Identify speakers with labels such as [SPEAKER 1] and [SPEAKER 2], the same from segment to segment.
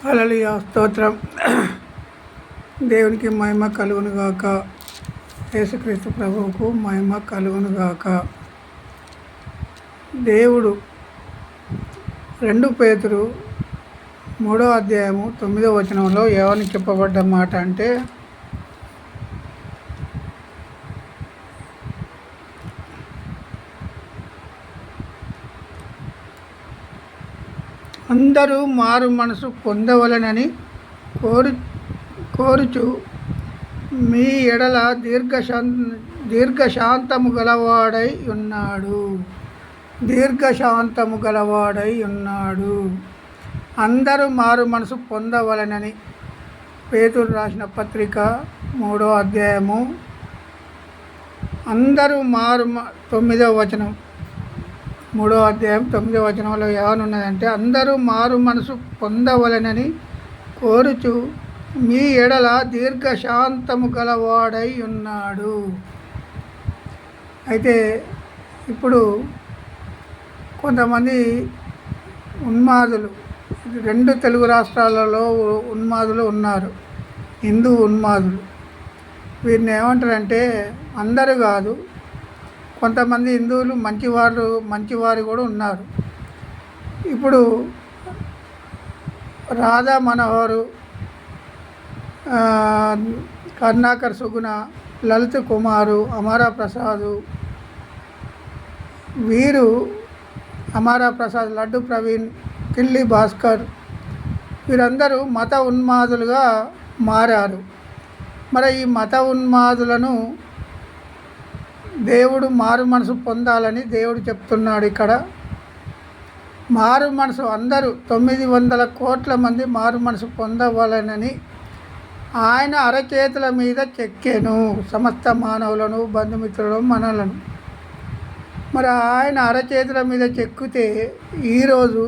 [SPEAKER 1] హల్లెలూయా స్తోత్రం. దేవునికి మహిమ కలుగును గాక. యేసుక్రీస్తు ప్రభువుకు మహిమ కలుగును గాక. దేవుడు 2 పేతురు 3వ అధ్యాయము 9వ వచనంలో ఏమని చెప్పబడ్డ మాట అంటే, అందరూ మారు మనసు పొందవలెనని కోరుచు మీ ఎడల దీర్ఘశాంతము గలవాడై ఉన్నాడు. అందరూ మారు మనసు పొందవలెనని పేతురు రాసిన పత్రిక 3వ అధ్యాయము అందరూ 9వ వచనం 3వ అధ్యాయం 9వ వచనంలో ఏమనున్నదంటే, అందరూ మారు మనసు పొందవలెనని కోరుచు మీ ఎడల దీర్ఘశాంతము గలవాడై ఉన్నాడు. అయితే ఇప్పుడు కొంతమంది ఉన్మాదులు 2 తెలుగు రాష్ట్రాలలో ఉన్మాదులు ఉన్నారు, హిందూ ఉన్మాదులు. వీరిని ఏమంటారంటే, అందరూ కాదు, కొంతమంది హిందువులు మంచివారు కూడా ఉన్నారు. ఇప్పుడు రాధా మనోహర్, కరుణాకర్ సుగుణ, లలిత్ కుమారు, అమరా ప్రసాద్, లడ్డు ప్రవీణ్, కిల్లి భాస్కర్, వీరందరూ మత ఉన్మాదులుగా మారారు. మరి ఈ మత ఉన్మాదులను దేవుడు మారు మనసు పొందాలని దేవుడు చెప్తున్నాడు. ఇక్కడ మారు మనసు అందరూ 900 కోట్ల మంది మారు మనసు పొందవాలనని ఆయన అరచేతుల మీద చెక్కాను సమస్త మానవులను, బంధుమిత్రులను, మనలను. మరి ఆయన అరచేతుల మీద చెక్కితే ఈరోజు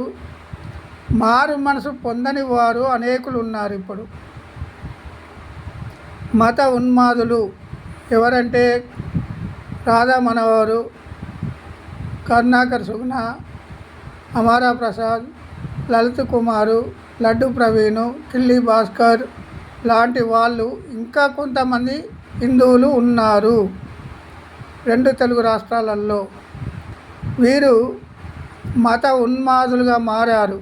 [SPEAKER 1] మారు మనసు పొందని వారు అనేకులు ఉన్నారు. ఇప్పుడు మత ఉన్మాదులు ఎవరంటే, రాధా మనోహర్, కరుణాకర్ సుగుణ, అమరా ప్రసాద్, లలిత్ కుమారు, లడ్డు ప్రవీణ్, కిల్లి భాస్కర్ లాంటి వాళ్ళు, ఇంకా కొంతమంది హిందువులు ఉన్నారు 2 తెలుగు రాష్ట్రాలలో. వీరు మత ఉన్మాదులుగా మారారు.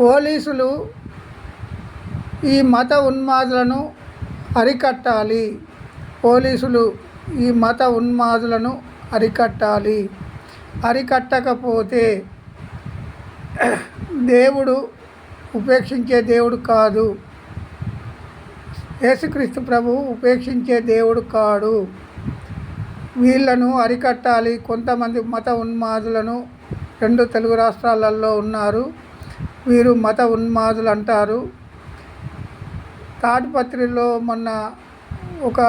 [SPEAKER 1] పోలీసులు ఈ మత ఉన్మాదులను అరికట్టాలి. ఈ మత ఉన్మాదులను అరికట్టకపోతే దేవుడు ఉపేక్షించే దేవుడు కాదు. యేసుక్రీస్తు ప్రభువు ఉపేక్షించే దేవుడు కాడు. వీళ్ళను అరికట్టాలి. కొంతమంది మత ఉన్మాదులను 2 తెలుగు రాష్ట్రాలలో ఉన్నారు. వీరు మత ఉన్మాదులు అంటారు. తాడిపత్రిలో మొన్న ఒక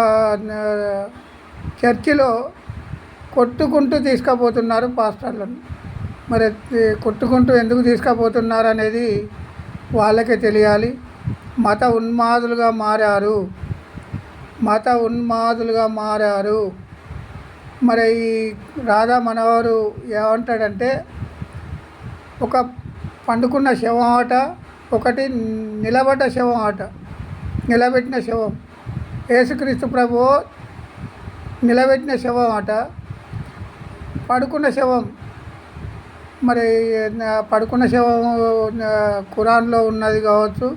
[SPEAKER 1] చర్చిలో కొట్టుకుంటూ తీసుకుపోతున్నారు పాస్టర్లను. మరి కొట్టుకుంటూ ఎందుకు తీసుకుపోతున్నారు అనేది వాళ్ళకే తెలియాలి. మత ఉన్మాదులుగా మారారు. మరి ఈ రాధా మనోహర్ ఏమంటాడంటే, ఒక పండుకున్న శవం ఆట, ఒకటి నిలబడ్డ శవం ఆట. నిలబెట్టిన శవం యేసుక్రీస్తు ప్రభువు నిలబెట్టిన శవం ఆట. పడుకున్న శవం, మరి పడుకున్న శవం ఖురాన్లో ఉన్నది కావచ్చు,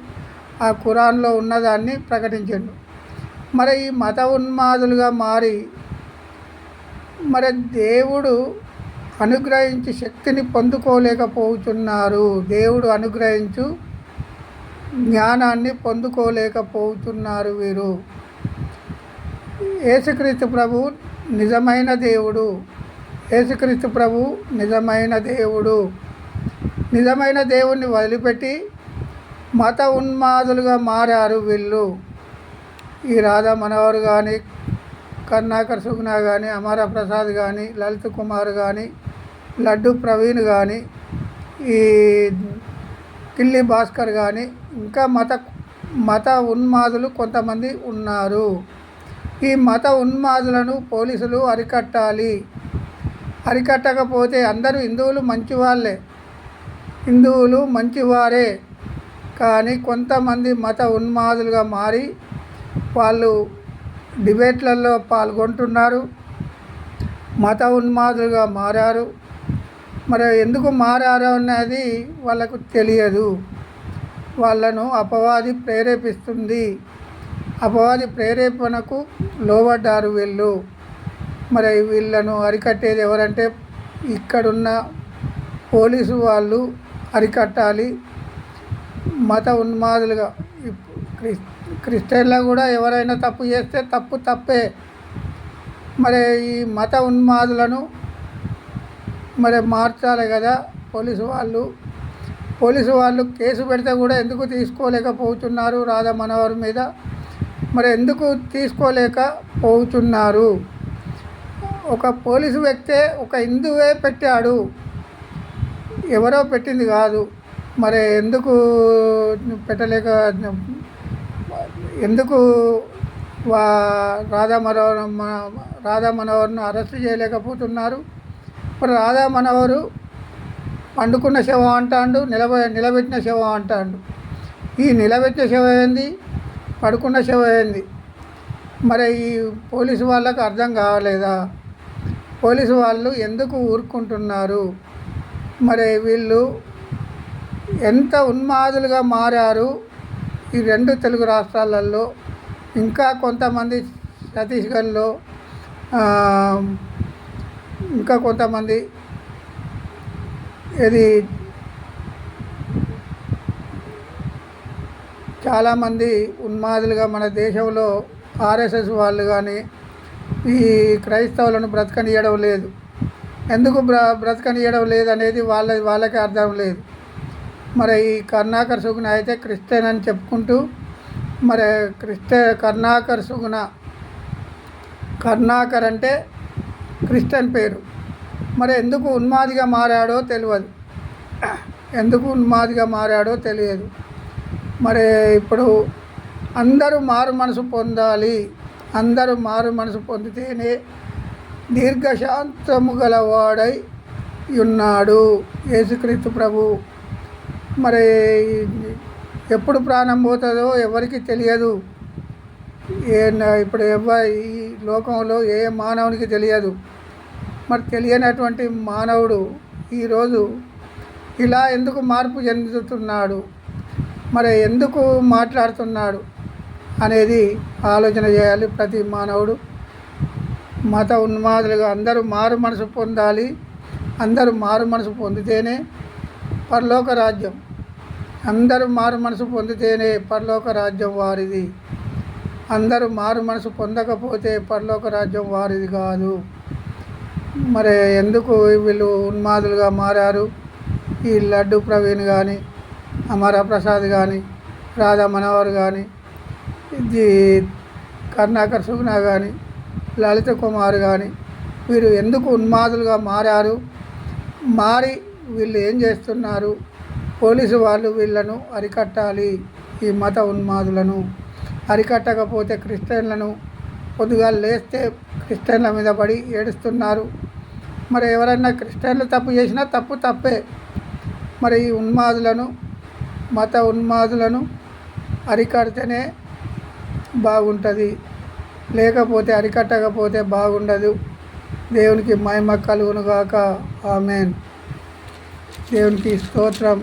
[SPEAKER 1] ఆ ఖురాన్లో ఉన్నదాన్ని ప్రకటించండు. మరి ఈ మత ఉన్మాదులుగా మారి మరి దేవుడు అనుగ్రహించి శక్తిని పొందుకోలేకపోతున్నారు. దేవుడు అనుగ్రహించు జ్ఞానాన్ని పొందుకోలేకపోతున్నారు వీరు. యేసుక్రీస్తు ప్రభు నిజమైన దేవుడు. నిజమైన దేవుణ్ణి వదిలిపెట్టి మత ఉన్మాదులుగా మారారు వీళ్ళు. ఈ రాధా మనోహర్ కానీ, కరుణాకర్ సుగుణ కానీ, అమరా ప్రసాద్ కానీ, లలిత్ కుమార్ కానీ, లడ్డు ప్రవీణ్ కానీ, ఈ కిల్లి భాస్కర్ కానీ, ఇంకా మత ఉన్మాదులు కొంతమంది ఉన్నారు. ఈ మత ఉన్మాదులను పోలీసులు అరికట్టకపోతే అందరూ హిందువులు మంచివారే. కానీ కొంతమంది మత ఉన్మాదులుగా మారి వాళ్ళు డిబేట్లలో పాల్గొంటున్నారు, మత ఉన్మాదులుగా మారారు. మరి ఎందుకు మారారు అన్నది వాళ్ళకు తెలియదు. వాళ్ళను అపవాది ప్రేరేపిస్తుంది. అపవాది ప్రేరేపణకు లోబడ్డారు వీళ్ళు. మరి వీళ్ళను అరికట్టేది ఎవరంటే ఇక్కడున్న పోలీసు వాళ్ళు అరికట్టాలి. మత ఉన్మాదులుగా క్రిస్టియన్లో కూడా ఎవరైనా తప్పు చేస్తే తప్పే. మరి ఈ మత ఉన్మాదులను మరి మార్చాలి కదా పోలీసు వాళ్ళు కేసు పెడితే కూడా ఎందుకు తీసుకోలేకపోతున్నారు రాధా మనోహర్ మీద? మరి ఎందుకు తీసుకోలేకపోతున్నారు? ఒక పోలీసు వ్యక్తే ఒక హిందువే పెట్టాడు, ఎవరో పెట్టింది కాదు. మరి ఎందుకు పెట్టలేక ఎందుకు రాధా మనోహర్ను అరెస్ట్ చేయలేకపోతున్నారు? మరి రాధా మనోహరు పండుకున్న శవం అంటాడు, నిలబెట్టిన శవం అంటాడు. ఈ నిలబెట్టిన శవం ఏంది, పడుకున్న శవం ఏంది? మరి ఈ పోలీసు వాళ్ళకు అర్థం కావలేదా? పోలీసు వాళ్ళు ఎందుకు ఊరుకుంటున్నారు? మరి వీళ్ళు ఎంత ఉన్మాదులుగా మారారు ఈ 2 తెలుగు రాష్ట్రాలలో. ఇంకా కొంతమంది ఛత్తీస్గఢ్లో, ఇంకా కొంతమంది ఇది చాలామంది ఉన్మాదులుగా మన దేశంలో ఆర్ఎస్ఎస్ వాళ్ళు కానీ ఈ క్రైస్తవులను బ్రతకనియడం లేదు. ఎందుకు బ్రతకనియడం లేదు అనేది వాళ్ళకే అర్థం లేదు. మరి ఈ కరుణాకర్ సుగుణ అయితే క్రిస్టియన్ అని చెప్పుకుంటూ మరి కరుణాకర్ అంటే క్రిస్టియన్ పేరు. మరి ఎందుకు ఉన్మాదిగా మారాడో తెలియదు. మరి ఇప్పుడు అందరూ మారు మనసు పొందాలి. అందరూ మారు మనసు పొందితేనే దీర్ఘశాంతము గలవాడై ఉన్నాడు యేసుక్రీస్తు ప్రభు. మరి ఎప్పుడు ప్రాణం పోతుందో ఎవరికి తెలియదు. ఇప్పుడు ఈ లోకంలో ఏ మానవునికి తెలియదు. మరి తెలియనటువంటి మానవుడు ఈరోజు ఇలా ఎందుకు మార్పు చెందుతున్నాడు, మరి ఎందుకు మాట్లాడుతున్నాడు అనేది ఆలోచన చేయాలి ప్రతి మానవుడు. మత ఉన్మాదులుగా అందరూ మారు మనసు పొందాలి. అందరూ మారు మనసు పొందితేనే పరలోక రాజ్యం. అందరూ మారు మనసు పొందితేనే పరలోక రాజ్యం వారిది. అందరూ మారు మనసు పొందకపోతే పరలోక రాజ్యం వారిది కాదు. మరి ఎందుకు వీళ్ళు ఉన్మాదులుగా మారారు? ఈ లడ్డు ప్రవీణ్ కానీ, అమర ప్రసాద్ కానీ, రాధా మనోహర్ కానీ, ఇది కరుణాకర్ సుగుణ కానీ, లలిత కుమార్ కానీ వీరు ఎందుకు ఉన్మాదులుగా మారారు? మారి వీళ్ళు ఏం చేస్తున్నారు? పోలీసు వాళ్ళు వీళ్ళను అరికట్టాలి. ఈ మత ఉన్మాదులను అరికట్టకపోతే క్రిస్టియన్లను పొద్దుగాలు లేస్తే క్రిస్టియన్ల మీద పడి ఏడుస్తున్నారు. మరి ఎవరైనా క్రిస్టియన్లు తప్పు చేసినా తప్పే. మరి ఈ మత ఉన్మాదులను అరికడితేనే బాగుంటుంది, లేకపోతే అరికట్టకపోతే బాగుండదు. దేవునికి మహిమ కలుగును గాక. ఆమేన్. దేవునికి స్తోత్రం.